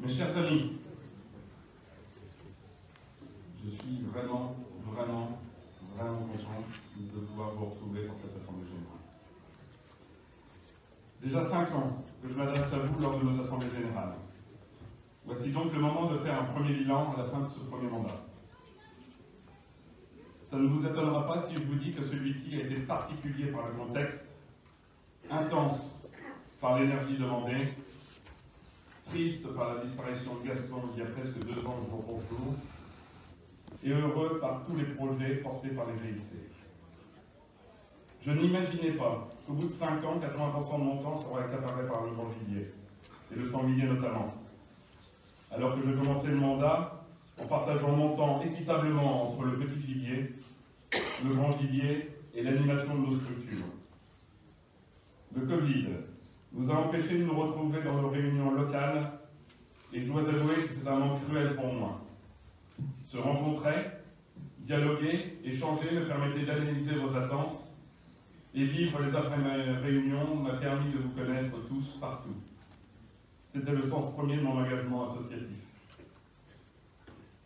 Mes chers amis, je suis vraiment content de pouvoir vous retrouver pour cette Assemblée générale. Déjà 5 ans que je m'adresse à vous lors de nos Assemblées générales. Voici donc le moment de faire un premier bilan à la fin de ce premier mandat. Ça ne vous étonnera pas si je vous dis que celui-ci a été particulier par le contexte, intense par l'énergie demandée, triste par la disparition de Gaston il y a presque 2 ans jour pour jour, et heureux par tous les projets portés par les GIC. Je n'imaginais pas qu'au bout de 5 ans, 80% de mon temps sera accaparé par le grand gibier, et le sanglier notamment. Alors que je commençais le mandat en partageant mon temps équitablement entre le petit gibier, le grand gibier et l'animation de nos structures. Le Covid nous a empêchés de nous retrouver dans nos réunions locales et je dois avouer que c'est un manque cruel pour moi. Se rencontrer, dialoguer, échanger me permettait d'analyser vos attentes et vivre les après-réunions m'a permis de vous connaître tous partout. C'était le sens premier de mon engagement associatif.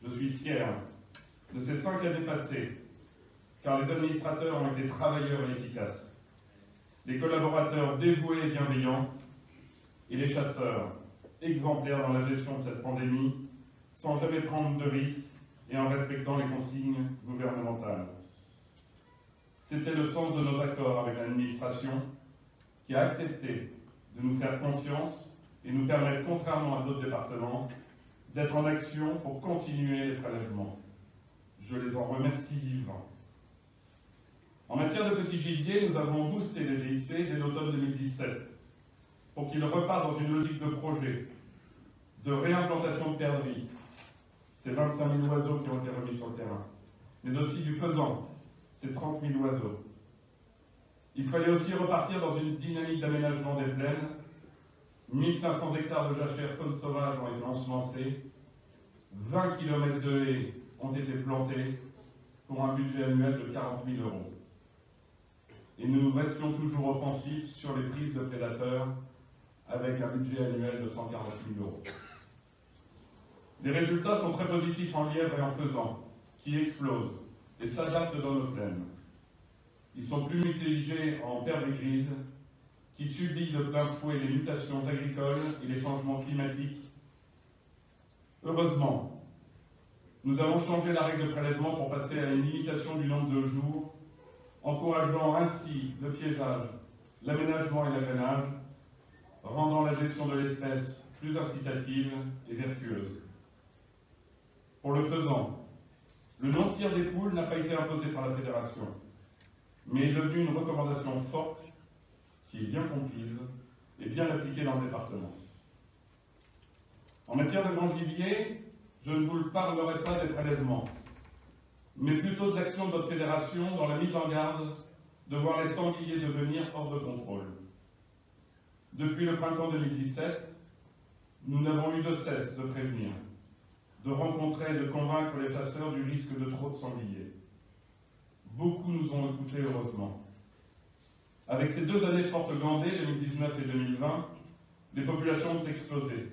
Je suis fier de ces 5 années passées, car les administrateurs ont été travailleurs et efficaces, les collaborateurs dévoués et bienveillants, et les chasseurs exemplaires dans la gestion de cette pandémie, sans jamais prendre de risques et en respectant les consignes gouvernementales. C'était le sens de nos accords avec l'administration, qui a accepté de nous faire confiance et nous permettre, contrairement à d'autres départements, d'être en action pour continuer les prélèvements. Je les en remercie vivement. En matière de petit gibier, nous avons boosté les GIC dès l'automne 2017 pour qu'ils repartent dans une logique de projet, de réimplantation de perdrix, ces 25 000 oiseaux qui ont été remis sur le terrain, mais aussi du faisan, ces 30 000 oiseaux. Il fallait aussi repartir dans une dynamique d'aménagement des plaines. 1500 hectares de jachères faune sauvage ont été ensemencés, 20 km de haies ont été plantés pour un budget annuel de 40 000 €. Et nous restions toujours offensifs sur les prises de prédateurs avec un budget annuel de 140 000 €. Les résultats sont très positifs en lièvre et en faisan, qui explosent et s'adaptent dans nos plaines. Ils sont plus mitigés en perdrix grise, qui subit de plein fouet les mutations agricoles et les changements climatiques. Heureusement, nous avons changé la règle de prélèvement pour passer à une limitation du nombre de jours, encourageant ainsi le piégeage, l'aménagement et l'agrainage, rendant la gestion de l'espèce plus incitative et vertueuse. Pour le faisan, le non-tir des poules n'a pas été imposé par la Fédération, mais est devenu une recommandation forte qui est bien comprise et bien appliquée dans le département. En matière de grand gibier, je ne vous parlerai pas des prélèvements, mais plutôt de l'action de notre fédération dans la mise en garde de voir les sangliers devenir hors de contrôle. Depuis le printemps 2017, nous n'avons eu de cesse de prévenir, de rencontrer et de convaincre les chasseurs du risque de trop de sangliers. Beaucoup nous ont écoutés heureusement. Avec ces 2 années de forte glandée, 2019 et 2020, les populations ont explosé.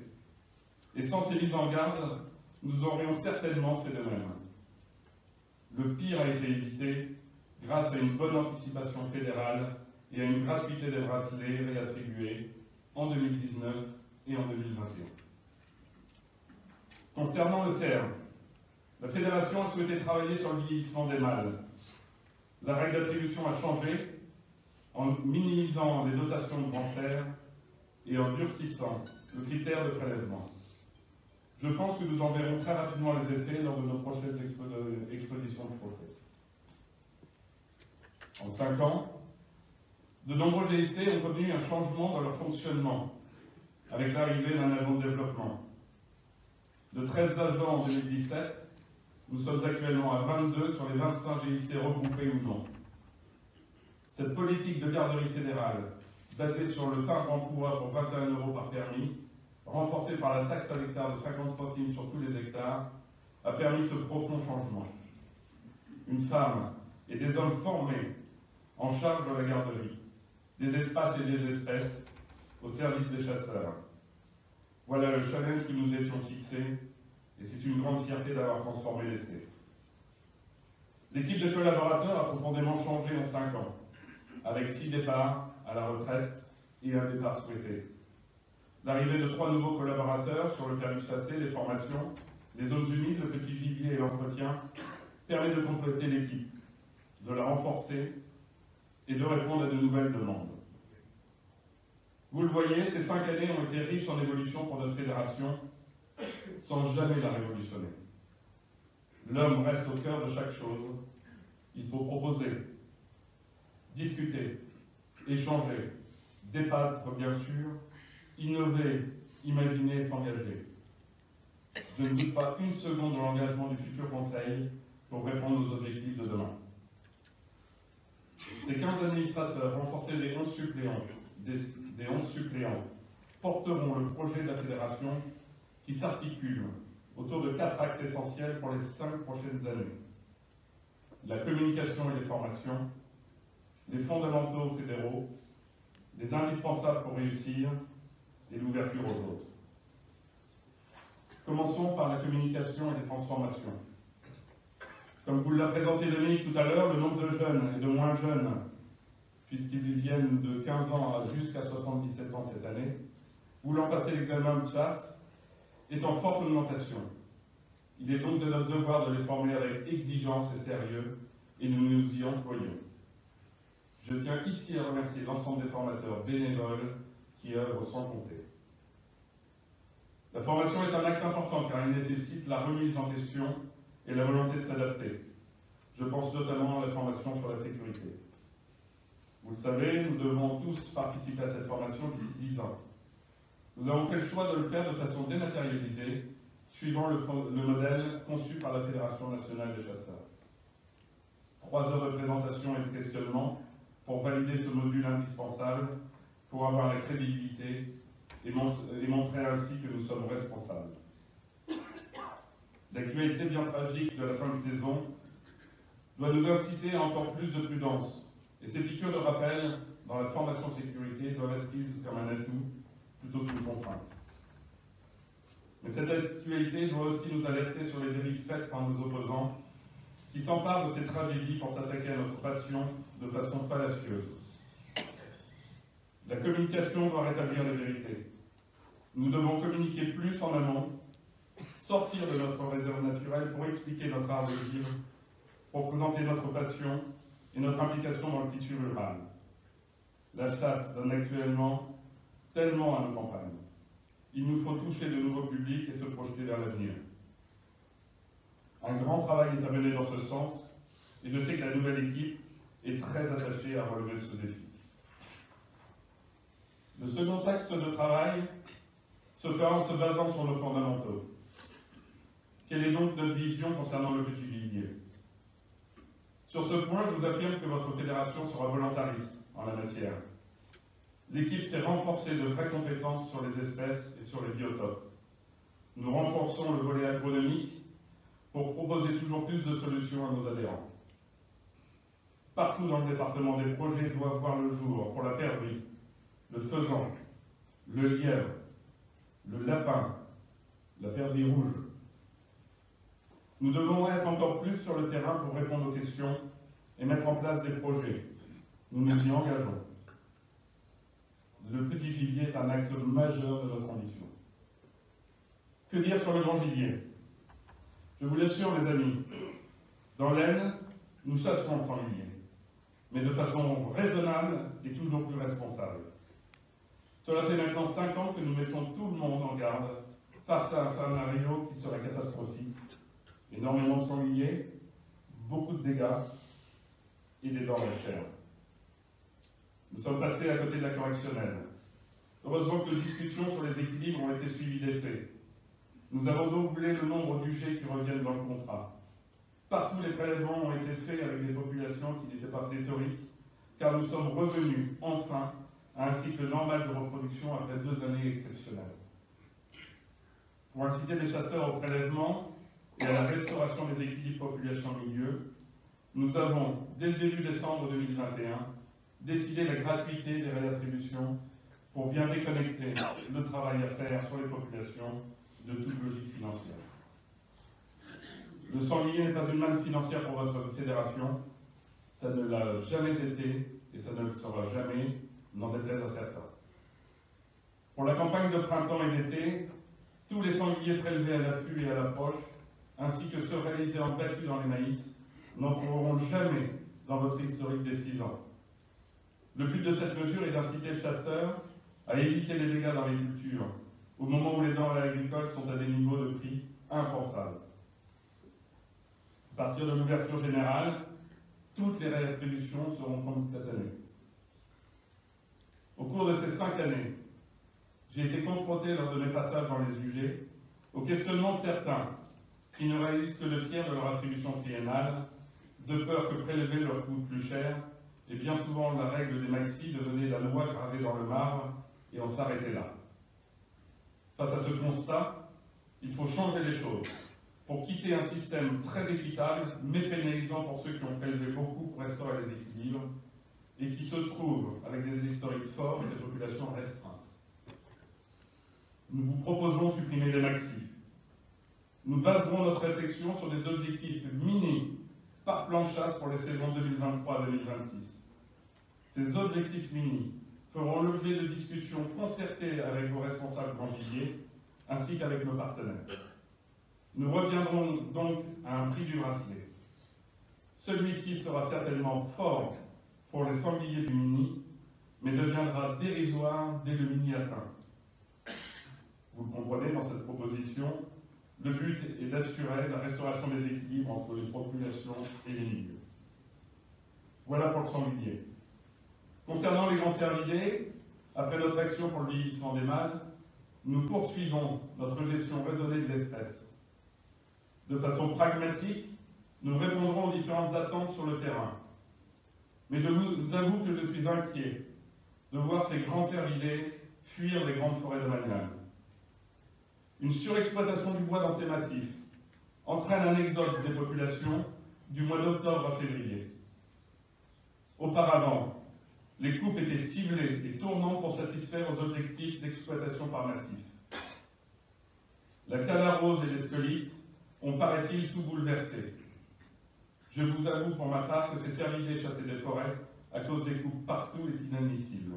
Et sans ces mises en garde, nous aurions certainement fait de même. Le pire a été évité grâce à une bonne anticipation fédérale et à une gratuité des bracelets réattribués en 2019 et en 2021. Concernant le cerf, la Fédération a souhaité travailler sur le vieillissement des mâles. La règle d'attribution a changé en minimisant les dotations de cancer et en durcissant le critère de prélèvement. Je pense que nous en verrons très rapidement les effets lors de nos prochaines expositions de trophées. En 5 ans, de nombreux GIC ont connu un changement dans leur fonctionnement avec l'arrivée d'un agent de développement. De 13 agents en 2017, nous sommes actuellement à 22 sur les 25 GIC regroupés ou non. Cette politique de garderie fédérale, basée sur le timbre en poids pour 21 € par permis, renforcée par la taxe à l'hectare de 50 centimes sur tous les hectares, a permis ce profond changement. Une femme et des hommes formés en charge de la garderie, des espaces et des espèces, au service des chasseurs. Voilà le challenge que nous étions fixés, et c'est une grande fierté d'avoir transformé l'essai. L'équipe de collaborateurs a profondément changé en 5 ans, avec 6 départs à la retraite et un départ souhaité. L'arrivée de 3 nouveaux collaborateurs sur le permis de chasser, les formations, les zones humides, le petit gibier et l'entretien permet de compléter l'équipe, de la renforcer et de répondre à de nouvelles demandes. Vous le voyez, ces 5 années ont été riches en évolution pour notre fédération, sans jamais la révolutionner. L'homme reste au cœur de chaque chose. Il faut proposer, discuter, échanger, débattre bien sûr, innover, imaginer, s'engager. Je ne doute pas une seconde de l'engagement du futur Conseil pour répondre aux objectifs de demain. Ces 15 administrateurs, renforcés des 11 suppléants, porteront le projet de la fédération qui s'articule autour de 4 axes essentiels pour les 5 prochaines années. La communication et les formations, les fondamentaux fédéraux, les indispensables pour réussir et l'ouverture aux autres. Commençons par la communication et les transformations. Comme vous l'a présenté Dominique tout à l'heure, le nombre de jeunes et de moins jeunes, puisqu'ils viennent de 15 ans jusqu'à 77 ans cette année, voulant passer l'examen de chasse, est en forte augmentation. Il est donc de notre devoir de les former avec exigence et sérieux, et nous nous y employons. Je tiens ici à remercier l'ensemble des formateurs bénévoles qui œuvrent sans compter. La formation est un acte important car il nécessite la remise en question et la volonté de s'adapter. Je pense notamment à la formation sur la sécurité. Vous le savez, nous devons tous participer à cette formation d'ici 10 ans. Nous avons fait le choix de le faire de façon dématérialisée, suivant le modèle conçu par la Fédération nationale des chasseurs. 3 heures de présentation et de questionnement pour valider ce module indispensable, pour avoir la crédibilité et montrer ainsi que nous sommes responsables. L'actualité bien tragique de la fin de saison doit nous inciter à encore plus de prudence, et ces piqûres de rappel dans la formation sécurité doivent être prises comme un atout plutôt qu'une contrainte. Mais cette actualité doit aussi nous alerter sur les dérives faites par nos opposants qui s'emparent de ces tragédies pour s'attaquer à notre passion de façon fallacieuse. La communication doit rétablir la vérité. Nous devons communiquer plus en amont, sortir de notre réserve naturelle pour expliquer notre art de vivre, pour présenter notre passion et notre implication dans le tissu rural. La chasse donne actuellement tellement à nos campagnes. Il nous faut toucher de nouveaux publics et se projeter vers l'avenir. Un grand travail est à mener dans ce sens, et je sais que la nouvelle équipe est très attachée à relever ce défi. Le second axe de travail se fera en se basant sur nos fondamentaux. Quelle est donc notre vision concernant le petit gibier? Sur ce point, je vous affirme que votre fédération sera volontariste en la matière. L'équipe s'est renforcée de vraies compétences sur les espèces et sur les biotopes. Nous renforçons le volet agronomique pour proposer toujours plus de solutions à nos adhérents. Partout dans le département, des projets doivent voir le jour pour la perdrix, le faisan, le lièvre, le lapin, la perdrix rouge. Nous devons être encore plus sur le terrain pour répondre aux questions et mettre en place des projets. Nous nous y engageons. Le petit gibier est un axe majeur de notre ambition. Que dire sur le grand gibier? Je vous l'assure, mes amis, dans l'Aisne, nous chasserons le sanglier, mais de façon raisonnable et toujours plus responsable. Cela fait maintenant 5 ans que nous mettons tout le monde en garde face à un scénario qui serait catastrophique. Énormément de sangliers, beaucoup de dégâts et des dents de chair. Nous sommes passés à côté de la correctionnelle. Heureusement que nos discussions sur les équilibres ont été suivies des faits. Nous avons doublé le nombre d'UG qui reviennent dans le contrat. Partout, les prélèvements ont été faits avec des populations qui n'étaient pas pléthoriques, car nous sommes revenus, enfin, à un cycle normal de reproduction après 2 années exceptionnelles. Pour inciter les chasseurs au prélèvement et à la restauration des équilibres population-milieu, nous avons, dès le début décembre 2021, décidé la gratuité des réattributions pour bien déconnecter le travail à faire sur les populations de toute logique financière. Le sanglier n'est pas une manne financière pour votre fédération, ça ne l'a jamais été et ça ne le sera jamais, n'en déplaise à certains. Pour la campagne de printemps et d'été, tous les sangliers prélevés à l'affût et à l'approche, ainsi que ceux réalisés en battu dans les maïs, n'entreront jamais dans votre historique des 6 ans. Le but de cette mesure est d'inciter le chasseur à éviter les dégâts dans les cultures, au moment où les denrées agricoles sont à des niveaux de prix impensables. À partir de l'ouverture générale, toutes les réattributions seront prises cette année. Au cours de ces 5 années, j'ai été confronté lors de mes passages dans les UG au questionnement de certains qui ne réalisent que le tiers de leur attribution triennale, de peur que prélever leur coûte plus cher, et bien souvent la règle des maxis devenait la loi gravée dans le marbre, et on s'arrêtait là. Face à ce constat, il faut changer les choses pour quitter un système très équitable, mais pénalisant pour ceux qui ont prélevé beaucoup pour restaurer les équilibres, et qui se trouvent avec des historiques forts et des populations restreintes. Nous vous proposons de supprimer les maxis. Nous baserons notre réflexion sur des objectifs mini par plan de chasse pour les saisons 2023-2026. Ces objectifs mini feront l'objet de discussions concertées avec vos responsables grandvilliers ainsi qu'avec nos partenaires. Nous reviendrons donc à un prix du bracelet. Celui-ci sera certainement fort pour les sangliers du mini, mais deviendra dérisoire dès le mini atteint. Vous le comprenez, dans cette proposition, le but est d'assurer la restauration des équilibres entre les populations et les milieux. Voilà pour le sanglier. Concernant les grands cervidés, après notre action pour le vieillissement des mâles, nous poursuivons notre gestion raisonnée de l'espèce. De façon pragmatique, nous répondrons aux différentes attentes sur le terrain. Mais je vous avoue que je suis inquiet de voir ces grands cervidés fuir les grandes forêts domaniales. Une surexploitation du bois dans ces massifs entraîne un exode des populations du mois d'octobre à février. Auparavant, les coupes étaient ciblées et tournantes pour satisfaire aux objectifs d'exploitation par massif. La calarose et les scolytes ont, paraît-il, tout bouleversé. Je vous avoue pour ma part que ces cervidés chassés des forêts à cause des coupes partout est inadmissible.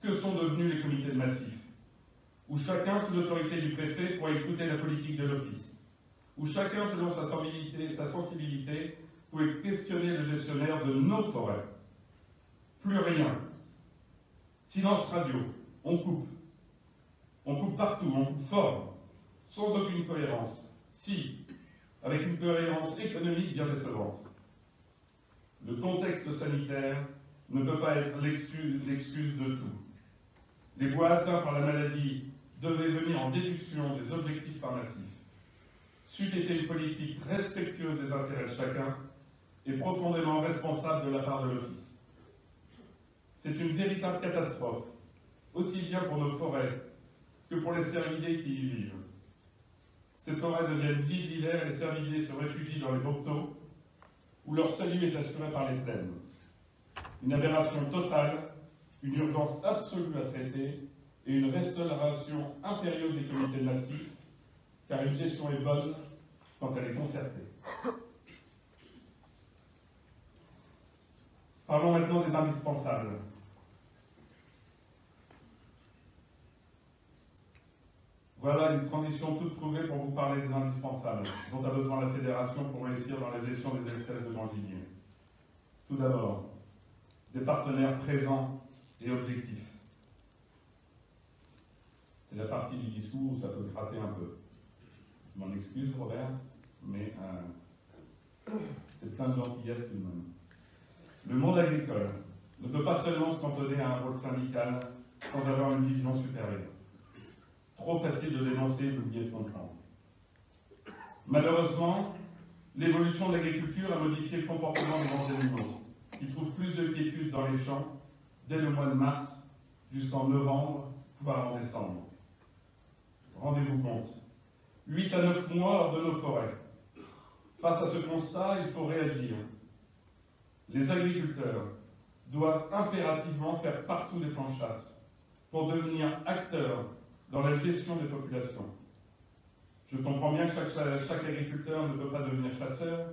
Que sont devenus les comités de massif, où chacun, sous l'autorité du préfet, pourrait écouter la politique de l'office, où chacun, selon sa sensibilité, pouvait questionner le gestionnaire de nos forêts. Plus rien. Silence radio. On coupe. On coupe partout, on coupe fort, sans aucune cohérence. Si, avec une cohérence économique bien décevante. Le contexte sanitaire ne peut pas être l'excuse de tout. Les bois atteints par la maladie devaient venir en déduction des objectifs par massif. C'eût été une politique respectueuse des intérêts de chacun et profondément responsable de la part de l'Office. C'est une véritable catastrophe, aussi bien pour nos forêts que pour les cervidés qui y vivent. Ces forêts deviennent vides l'hiver et les cervidés se réfugient dans les bocteaux, où leur salut est assuré par les plaines. Une aberration totale, une urgence absolue à traiter et une restauration impérieuse des comités de massif, car une gestion est bonne quand elle est concertée. Parlons maintenant des indispensables. Voilà une transition toute trouvée pour vous parler des indispensables dont a besoin la Fédération pour réussir dans la gestion des espèces de grand gibier. Tout d'abord, des partenaires présents et objectifs. C'est la partie du discours où ça peut gratter un peu. Je m'en excuse, Robert, mais c'est plein de gentillesse tout de même. Le monde agricole ne peut pas seulement se cantonner à un rôle syndical sans avoir une vision supérieure. Trop facile de dénoncer et d'oublier de comprendre. Malheureusement, l'évolution de l'agriculture a modifié le comportement des grands animaux, qui trouvent plus de quiétude dans les champs dès le mois de mars jusqu'en novembre, voire en décembre. Rendez-vous compte, 8 à 9 mois hors de nos forêts. Face à ce constat, il faut réagir. Les agriculteurs doivent impérativement faire partout des plans de chasse, pour devenir acteur dans la gestion des populations. Je comprends bien que chaque agriculteur ne peut pas devenir chasseur,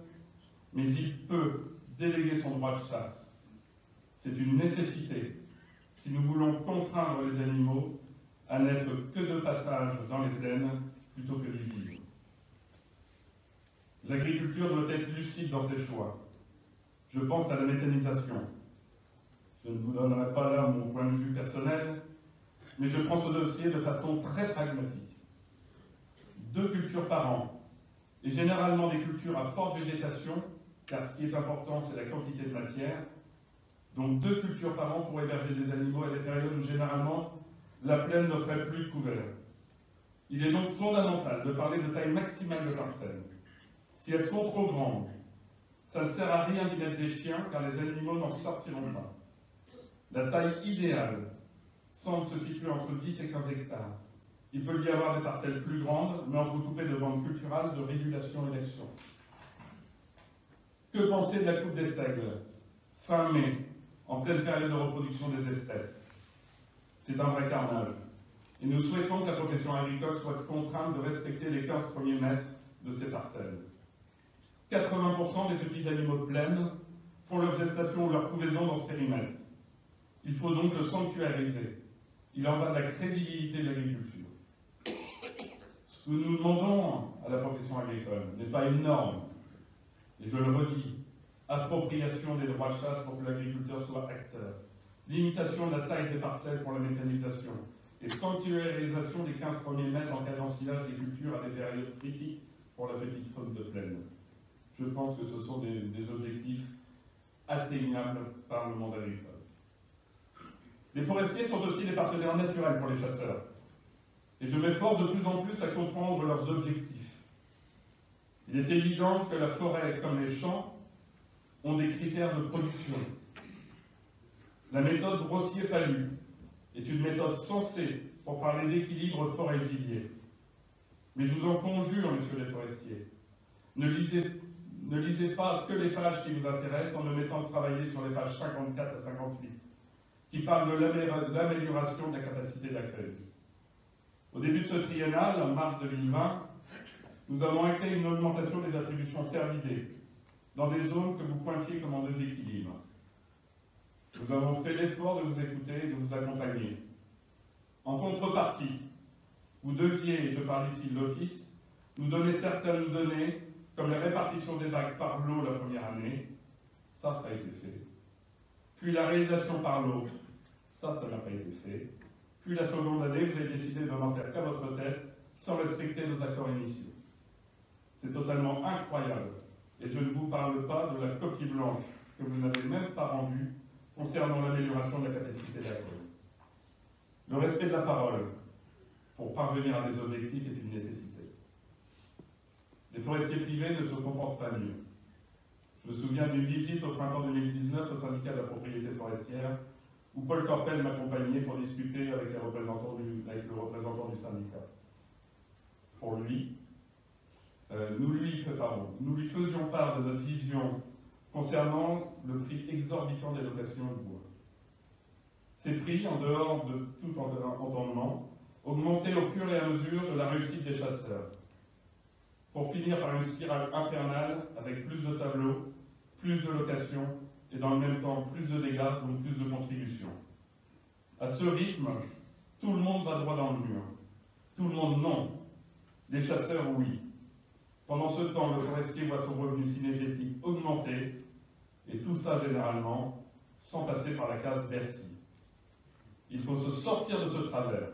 mais il peut déléguer son droit de chasse. C'est une nécessité si nous voulons contraindre les animaux à n'être que de passage dans les plaines plutôt que d'y vivre. L'agriculture doit être lucide dans ses choix. Je pense à la méthanisation. Je ne vous donnerai pas là mon point de vue personnel, mais je prends ce dossier de façon très pragmatique. 2 cultures par an, et généralement des cultures à forte végétation, car ce qui est important, c'est la quantité de matière. Donc 2 cultures par an pour héberger des animaux à des périodes où généralement la plaine n'offrait plus de couvert. Il est donc fondamental de parler de taille maximale de parcelles. Si elles sont trop grandes, ça ne sert à rien d'y mettre des chiens, car les animaux n'en sortiront pas. La taille idéale semble se situer entre 10 et 15 hectares. Il peut y avoir des parcelles plus grandes, mais entrecoupées de bandes culturales de régulation et d'action. Que penser de la coupe des seigles, fin mai, en pleine période de reproduction des espèces? C'est un vrai carnage. Et nous souhaitons que la profession agricole soit contrainte de respecter les 15 premiers mètres de ces parcelles. 80% des petits animaux de plaine font leur gestation ou leur couvaison dans ce périmètre. Il faut donc le sanctuariser. Il en va de la crédibilité de l'agriculture. Ce que nous demandons à la profession agricole n'est pas une norme, et je le redis, appropriation des droits de chasse pour que l'agriculteur soit acteur, limitation de la taille des parcelles pour la méthanisation, et sanctuarisation des 15 premiers mètres en cas d'ensilage des cultures à des périodes critiques pour la petite faune de plaine. Je pense que ce sont des objectifs atteignables par le monde agricole. Les forestiers sont aussi des partenaires naturels pour les chasseurs, et je m'efforce de plus en plus à comprendre leurs objectifs. Il est évident que la forêt, comme les champs, ont des critères de production. La méthode Brossier-Palu est une méthode sensée pour parler d'équilibre forêt-gibier. Mais je vous en conjure, messieurs les forestiers, ne lisez pas que les pages qui vous intéressent en me mettant de travailler sur les pages 54 à 58, qui parlent de l'amélioration de la capacité d'accueil. Au début de ce triennal, en mars 2020, nous avons acté une augmentation des attributions cervidées dans des zones que vous pointiez comme en déséquilibre. Nous avons fait l'effort de vous écouter et de vous accompagner. En contrepartie, vous deviez, et je parle ici de l'Office, nous donner certaines données, comme la répartition des vagues par lot la première année. Ça a été fait. Puis la réalisation par lot, ça n'a pas été fait. Puis la seconde année, vous avez décidé de n'en faire qu'à votre tête, sans respecter nos accords initiaux. C'est totalement incroyable. Et je ne vous parle pas de la copie blanche que vous n'avez même pas rendue concernant l'amélioration de la capacité d'accueil. Le respect de la parole pour parvenir à des objectifs est une nécessité. Les forestiers privés ne se comportent pas mieux. Je me souviens d'une visite au printemps 2019 au syndicat de la propriété forestière où Paul Corpel m'accompagnait pour discuter avec le représentant du syndicat. Pour lui, nous lui faisions part de notre vision concernant le prix exorbitant des locations de bois. Ces prix, en dehors de tout entendement, augmentaient au fur et à mesure de la réussite des chasseurs, pour finir par une spirale infernale avec plus de tableaux, plus de locations et dans le même temps plus de dégâts, donc plus de contributions. À ce rythme, tout le monde va droit dans le mur. Tout le monde, non. Les chasseurs, oui. Pendant ce temps, le forestier voit son revenu synégétique augmenter, et tout ça généralement sans passer par la case Bercy. Il faut se sortir de ce travers.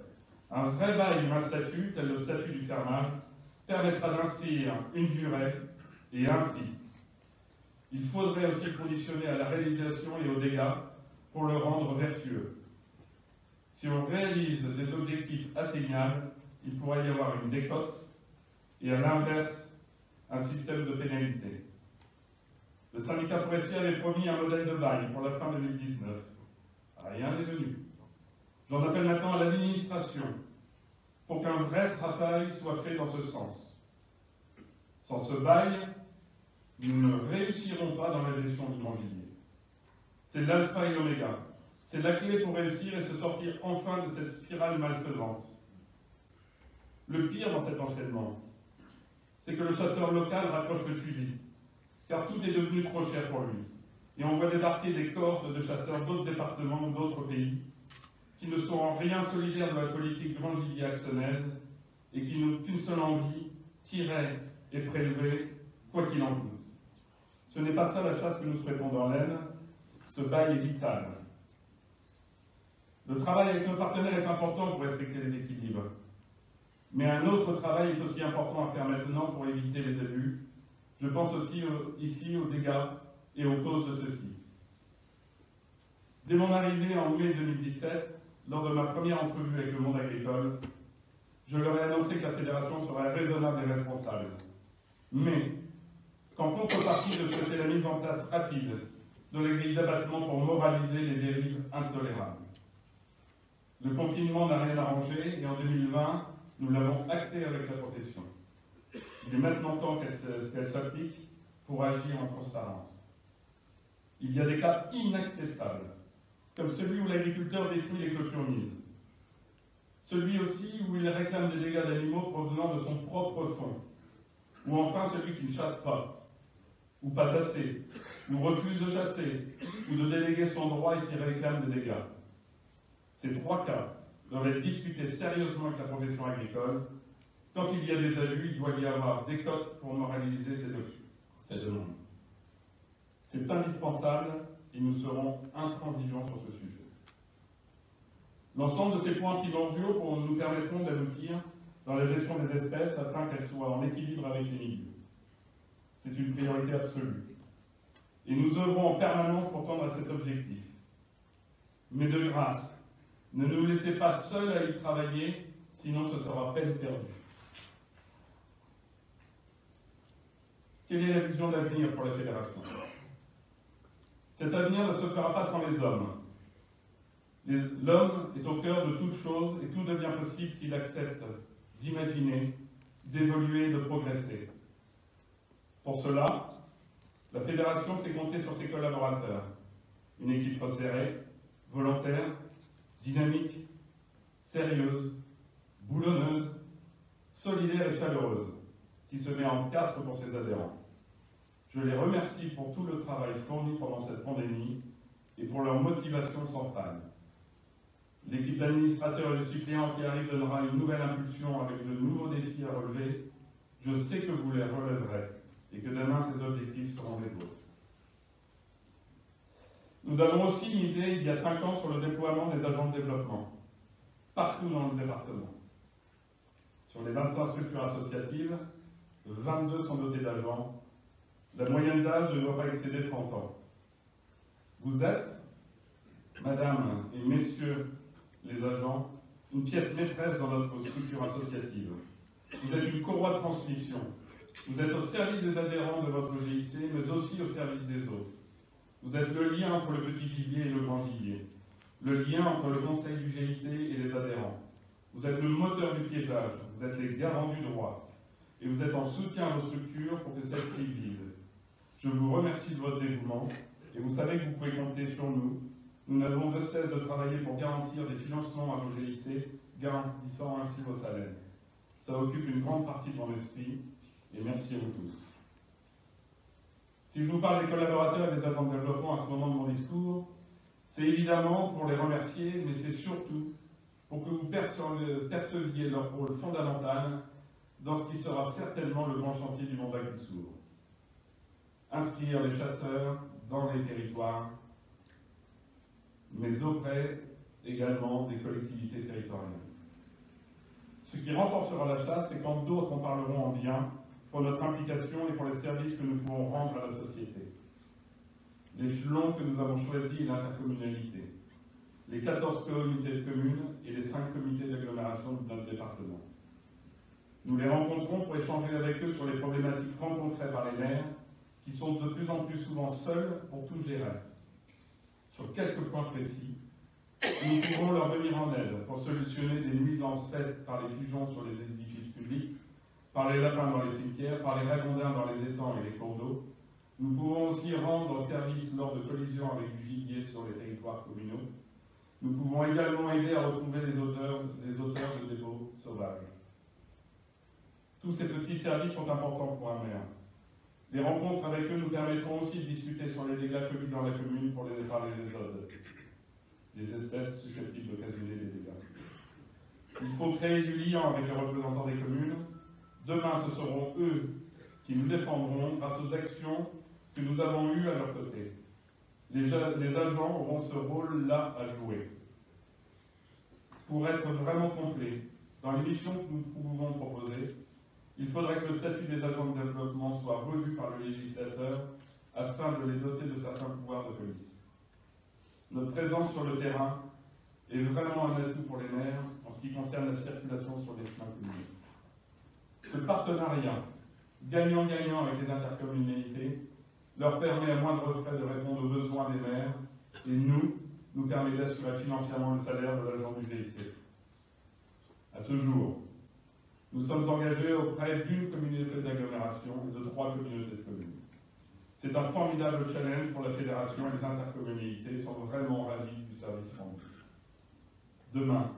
Un vrai bail ou un statut, tel le statut du fermage, permettra d'inscrire une durée et un prix. Il faudrait aussi conditionner à la réalisation et aux dégâts pour le rendre vertueux. Si on réalise des objectifs atteignables, il pourrait y avoir une décote et à l'inverse, un système de pénalité. Le syndicat forestier avait promis un modèle de bail pour la fin 2019. Rien n'est venu. J'en appelle maintenant à l'administration pour qu'un vrai travail soit fait dans ce sens. Sans ce bail, nous ne réussirons pas dans la gestion du immobilier. C'est l'alpha et l'oméga. C'est la clé pour réussir et se sortir enfin de cette spirale malfaisante. Le pire dans cet enchaînement, c'est que le chasseur local rapproche le fusil, car tout est devenu trop cher pour lui. Et on voit débarquer des cohortes de chasseurs d'autres départements ou d'autres pays, qui ne sont en rien solidaires de la politique grand gibier axonaise et qui n'ont qu'une seule envie, tirer et prélever, quoi qu'il en coûte. Ce n'est pas ça la chasse que nous souhaitons dans l'Aisne, ce bail est vital. Le travail avec nos partenaires est important pour respecter les équilibres. Mais un autre travail est aussi important à faire maintenant pour éviter les abus. Je pense aussi ici aux dégâts et aux causes de ceux-ci. Dès mon arrivée en mai 2017, lors de ma première entrevue avec le monde agricole, je leur ai annoncé que la fédération serait raisonnable et responsable. Mais, qu'en contrepartie, je souhaitais la mise en place rapide de la grille d'abattement pour moraliser les dérives intolérables. Le confinement n'a rien arrangé et en 2020, nous l'avons acté avec la profession. Il est maintenant temps qu'elle s'applique pour agir en transparence. Il y a des cas inacceptables, comme celui où l'agriculteur détruit les clôtures mises. Celui aussi où il réclame des dégâts d'animaux provenant de son propre fonds. Ou enfin celui qui ne chasse pas, ou pas assez, ou refuse de chasser, ou de déléguer son droit et qui réclame des dégâts. Ces trois cas doivent être discutés sérieusement avec la profession agricole. Quand il y a des abus, il doit y avoir des cotes pour moraliser ces demandes. C'est indispensable et nous serons intransigeants sur ce sujet. L'ensemble de ces points primordiaux nous permettront d'aboutir dans la gestion des espèces afin qu'elles soient en équilibre avec les milieux. C'est une priorité absolue. Et nous œuvrons en permanence pour tendre à cet objectif. Mais de grâce, ne nous laissez pas seuls à y travailler, sinon ce sera peine perdue. Quelle est la vision d'avenir pour la Fédération? Cet avenir ne se fera pas sans les hommes. L'homme est au cœur de toute chose et tout devient possible s'il accepte d'imaginer, d'évoluer et de progresser. Pour cela, la Fédération s'est comptée sur ses collaborateurs. Une équipe resserrée, volontaire, dynamique, sérieuse, boulonneuse, solidaire et chaleureuse, qui se met en quatre pour ses adhérents. Je les remercie pour tout le travail fourni pendant cette pandémie et pour leur motivation sans faille. L'équipe d'administrateurs et de suppléants qui arrive donnera une nouvelle impulsion avec de nouveaux défis à relever. Je sais que vous les relèverez et que demain ces objectifs seront les vôtres. Nous avons aussi misé il y a 5 ans sur le déploiement des agents de développement, partout dans le département. Sur les 25 structures associatives, 22 sont dotées d'agents. La moyenne d'âge ne doit pas excéder 30 ans. Vous êtes, Madame et Messieurs les agents, une pièce maîtresse dans notre structure associative. Vous êtes une courroie de transmission. Vous êtes au service des adhérents de votre GIC, mais aussi au service des autres. Vous êtes le lien entre le petit gibier et le grand gibier. Le lien entre le conseil du GIC et les adhérents. Vous êtes le moteur du piégeage. Vous êtes les garants du droit. Et vous êtes en soutien à vos structures pour que celles-ci vivent. Je vous remercie de votre dévouement et vous savez que vous pouvez compter sur nous. Nous n'avons de cesse de travailler pour garantir des financements à vos GIC, garantissant ainsi vos salaires. Ça occupe une grande partie de mon esprit et merci à vous tous. Si je vous parle des collaborateurs et des agents de développement à ce moment de mon discours, c'est évidemment pour les remercier, mais c'est surtout pour que vous perceviez leur rôle fondamental dans ce qui sera certainement le grand chantier du monde agri-sourd. Inscrire les chasseurs dans les territoires, mais auprès également des collectivités territoriales. Ce qui renforcera la chasse, c'est quand d'autres en parleront en bien pour notre implication et pour les services que nous pouvons rendre à la société. L'échelon que nous avons choisi est l'intercommunalité, les 14 communautés de communes et les 5 comités d'agglomération de notre département. Nous les rencontrons pour échanger avec eux sur les problématiques rencontrées par les maires qui sont de plus en plus souvent seuls pour tout gérer. Sur quelques points précis, nous pourrons leur venir en aide pour solutionner des nuisances faites par les pigeons sur les édifices publics, par les lapins dans les cimetières, par les ragondins dans les étangs et les cours d'eau. Nous pouvons aussi rendre service lors de collisions avec du gibier sur les territoires communaux. Nous pouvons également aider à retrouver les auteurs de dépôts sauvages. Tous ces petits services sont importants pour un maire. Les rencontres avec eux nous permettront aussi de discuter sur les dégâts commis dans la commune par les ésodes, des espèces susceptibles d'occasionner des dégâts. Il faut créer du lien avec les représentants des communes. Demain, ce seront eux qui nous défendront grâce aux actions que nous avons eues à leur côté. Les agents auront ce rôle-là à jouer. Pour être vraiment complet, dans les missions que nous pouvons proposer, il faudrait que le statut des agents de développement soit revu par le législateur afin de les doter de certains pouvoirs de police. Notre présence sur le terrain est vraiment un atout pour les maires en ce qui concerne la circulation sur les chemins communaux. Ce partenariat gagnant-gagnant avec les intercommunalités leur permet à moindre frais de répondre aux besoins des maires et nous permet d'assurer financièrement le salaire de l'agent du GIC. À ce jour, nous sommes engagés auprès d'une communauté d'agglomération et de 3 communautés de communes. C'est un formidable challenge pour la fédération et les intercommunalités sont vraiment ravis du service rendu. Demain,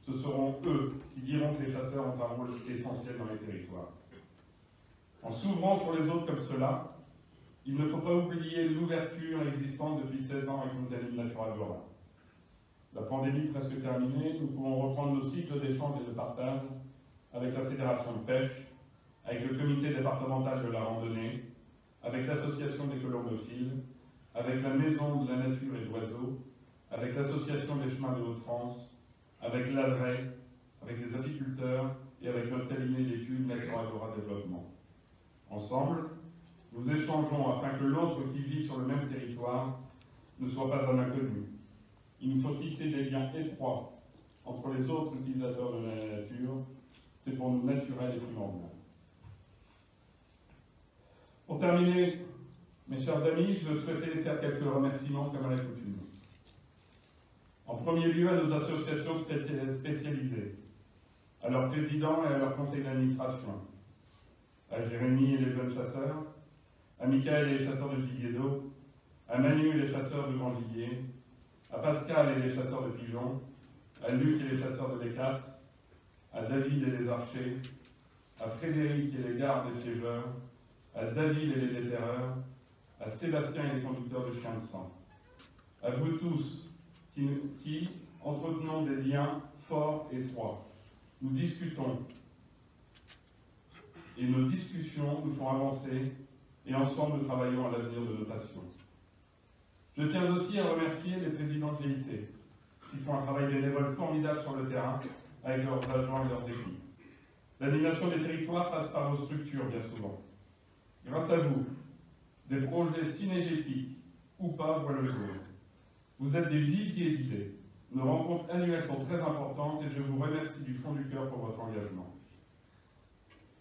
ce seront eux qui diront que les chasseurs ont un rôle essentiel dans les territoires. En s'ouvrant sur les autres comme cela, il ne faut pas oublier l'ouverture existante depuis 16 ans avec nos amis de Natura Agora. La pandémie presque terminée, nous pouvons reprendre nos cycles d'échange et de partage avec la Fédération de pêche, avec le comité départemental de la randonnée, avec l'association des colombophiles, avec la Maison de la Nature et de l'Oiseau, avec l'association des chemins de Hauts-de-France, avec l'ADRE, avec les apiculteurs et avec notre cabinet d'études Natura Agora Développement. Ensemble, nous échangeons afin que l'autre qui vit sur le même territoire ne soit pas un inconnu. Il nous faut tisser des liens étroits entre les autres utilisateurs de la nature. C'est pour nous naturel et primordial. Pour terminer, mes chers amis, je souhaitais faire quelques remerciements comme à la coutume. En premier lieu, à nos associations spécialisées, à leurs présidents et à leur conseil d'administration, à Jérémy et les jeunes chasseurs, à Michael et les chasseurs de gibier d'eau, à Manu et les chasseurs de grand gibier, à Pascal et les chasseurs de pigeons, à Luc et les chasseurs de bécasses, à David et les archers, à Frédéric et les gardes et piégeurs, à David et les déterreurs, à Sébastien et les conducteurs de chiens de sang. À vous tous qui entretenons des liens forts et étroits. Nous discutons et nos discussions nous font avancer et ensemble nous travaillons à l'avenir de nos passions. Je tiens aussi à remercier les présidents de GIC qui font un travail bénévole formidable sur le terrain avec leurs agents et leurs équipes. L'animation des territoires passe par vos structures bien souvent. Grâce à vous, des projets synergétiques ou pas voient le jour. Vous êtes des viviers d'idées. Nos rencontres annuelles sont très importantes et je vous remercie du fond du cœur pour votre engagement.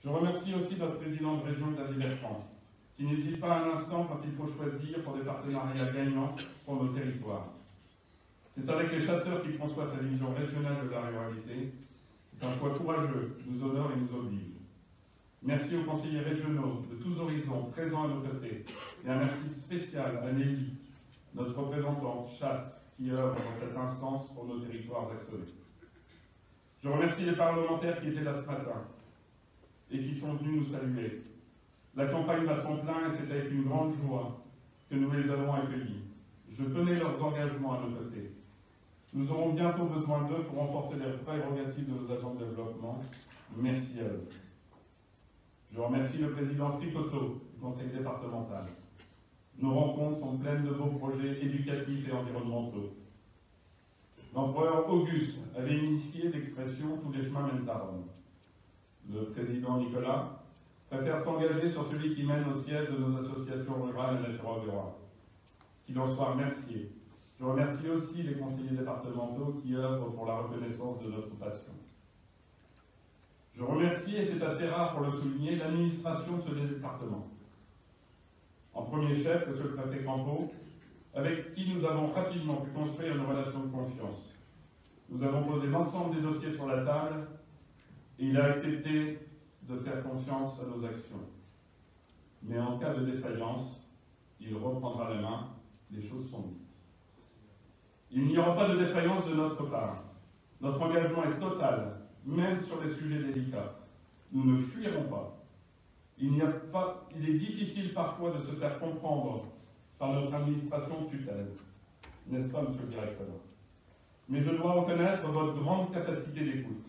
Je remercie aussi notre président de région, David Bertrand, qui n'hésite pas un instant quand il faut choisir pour des partenariats gagnants pour nos territoires. C'est avec les chasseurs qu'il conçoit sa vision régionale de la ruralité. C'est un choix courageux, nous honore et nous oblige. Merci aux conseillers régionaux de tous horizons présents à nos côtés et un merci spécial à Nelly, notre représentante chasse qui œuvre dans cette instance pour nos territoires axolés. Je remercie les parlementaires qui étaient là ce matin et qui sont venus nous saluer. La campagne va son plein et c'est avec une grande joie que nous les avons accueillis. Je connais leurs engagements à nos côtés. Nous aurons bientôt besoin d'eux pour renforcer les prérogatives de nos agents de développement. Merci à eux. Je remercie le président Fricoteau du conseil départemental. Nos rencontres sont pleines de beaux projets éducatifs et environnementaux. L'empereur Auguste avait initié l'expression « tous les chemins mènent à Rome ». Le président Nicolas préfère s'engager sur celui qui mène au siège de nos associations rurales et Natura Agora. Qu'il en soit remercié. Je remercie aussi les conseillers départementaux qui œuvrent pour la reconnaissance de notre passion. Je remercie, et c'est assez rare pour le souligner, l'administration de ce département. En premier chef, monsieur le préfet Campo, avec qui nous avons rapidement pu construire une relation de confiance. Nous avons posé l'ensemble des dossiers sur la table et il a accepté de faire confiance à nos actions. Mais en cas de défaillance, il reprendra la main, les choses sont dites. Il n'y aura pas de défaillance de notre part. Notre engagement est total, même sur les sujets délicats. Nous ne fuirons pas. Il est difficile parfois de se faire comprendre par notre administration de tutelle. N'est-ce pas, monsieur le directeur? Mais je dois reconnaître votre grande capacité d'écoute.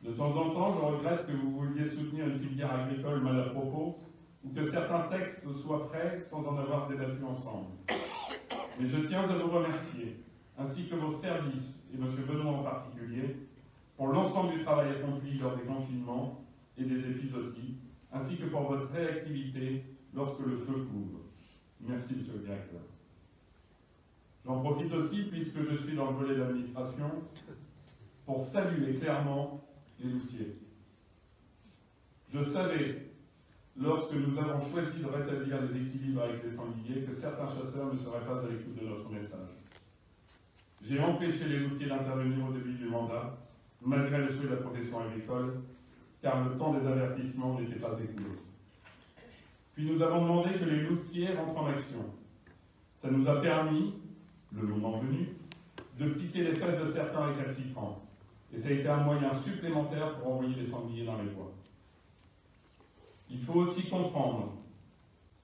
De temps en temps, je regrette que vous vouliez soutenir une filière agricole mal à propos, ou que certains textes soient prêts sans en avoir débattu ensemble. Mais je tiens à vous remercier, ainsi que vos services, et M. Benoît en particulier, pour l'ensemble du travail accompli lors des confinements et des épisodies, ainsi que pour votre réactivité lorsque le feu couvre. Merci, monsieur le directeur. J'en profite aussi, puisque je suis dans le volet d'administration, pour saluer clairement les louvetiers. Je savais, lorsque nous avons choisi de rétablir les équilibres avec les sangliers, que certains chasseurs ne seraient pas à l'écoute de notre message. J'ai empêché les louvetiers d'intervenir au début du mandat, malgré le souhait de la profession agricole, car le temps des avertissements n'était pas écoulé. Puis nous avons demandé que les louvetiers rentrent en action. Ça nous a permis, le moment venu, de piquer les fesses de certains récalcitrants. Et ça a été un moyen supplémentaire pour envoyer les sangliers dans les bois. Il faut aussi comprendre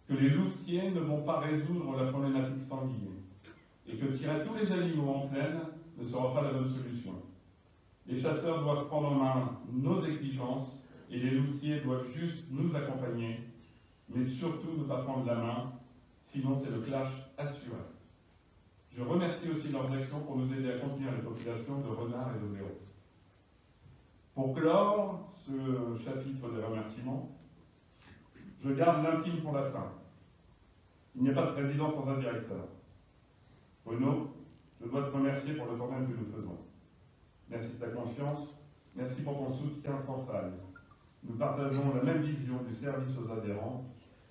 que les louvetiers ne vont pas résoudre la problématique sanglier et que tirer tous les animaux en plaine ne sera pas la bonne solution. Les chasseurs doivent prendre en main nos exigences et les louvetiers doivent juste nous accompagner, mais surtout ne pas prendre la main, sinon c'est le clash assuré. Je remercie aussi leurs actions pour nous aider à contenir les populations de renards et de blaireaux. Pour clore ce chapitre des remerciements, je garde l'intime pour la fin. Il n'y a pas de président sans un directeur. Renaud, je dois te remercier pour le travail que nous faisons. Merci de ta confiance, merci pour ton soutien sans faille. Nous partageons la même vision du service aux adhérents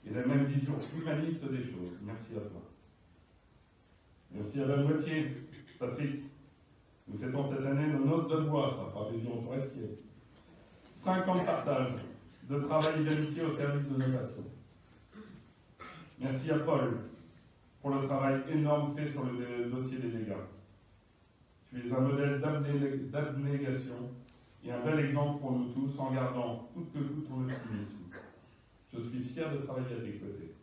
et la même vision humaniste des choses. Merci à toi. Merci à la moitié, Patrick. Nous fêtons cette année nos noces de bois, ça fera plaisir aux forestiers. 5 ans de partage, de travail et d'amitié au service de nos passions. Merci à Paul pour le travail énorme fait sur le dossier des dégâts. Tu es un modèle d'abnégation et un bel exemple pour nous tous en gardant coûte que coûte ton optimisme. Je suis fier de travailler à tes côtés.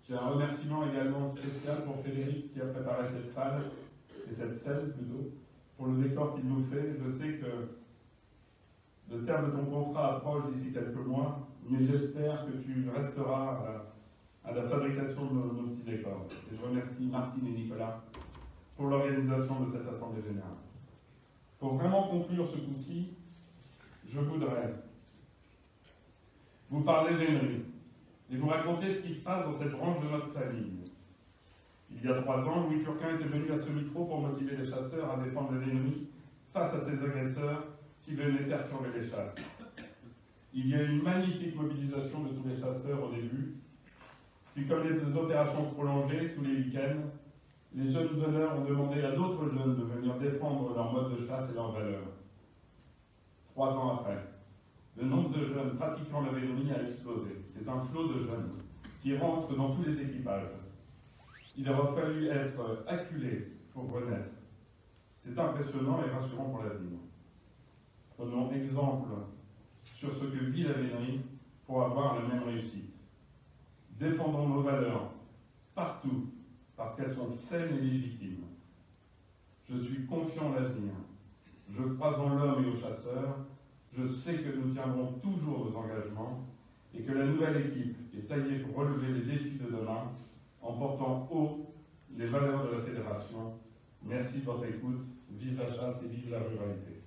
J'ai un remerciement également spécial pour Frédéric qui a préparé cette salle, et cette scène plutôt, pour le décor qu'il nous fait. Je sais que le terme de ton contrat approche d'ici quelques mois, mais j'espère que tu resteras à la fabrication de nos petits décors. Et je remercie Martine et Nicolas pour l'organisation de cette Assemblée Générale. Pour vraiment conclure ce coup-ci, je voudrais vous parler d'Henry et vous raconter ce qui se passe dans cette branche de notre famille. Il y a 3 ans, Louis Turquin était venu à ce micro pour motiver les chasseurs à défendre l'ennemi face à ces agresseurs qui venaient perturber les chasses. Il y a eu une magnifique mobilisation de tous les chasseurs au début, puis comme les opérations se prolongeaient tous les week-ends, les jeunes veneurs ont demandé à d'autres jeunes de venir défendre leur mode de chasse et leurs valeurs. 3 ans après, le nombre de jeunes pratiquant la vénerie a explosé. C'est un flot de jeunes qui rentrent dans tous les équipages. Il aura fallu être acculé pour renaître. C'est impressionnant et rassurant pour l'avenir. Prenons exemple sur ce que vit la vénerie pour avoir la même réussite. Défendons nos valeurs partout, parce qu'elles sont saines et légitimes. Je suis confiant en l'avenir. Je crois en l'homme et aux chasseurs. Je sais que nous tiendrons toujours nos engagements et que la nouvelle équipe est taillée pour relever les défis de demain en portant haut les valeurs de la Fédération. Merci de votre écoute. Vive la chasse et vive la ruralité.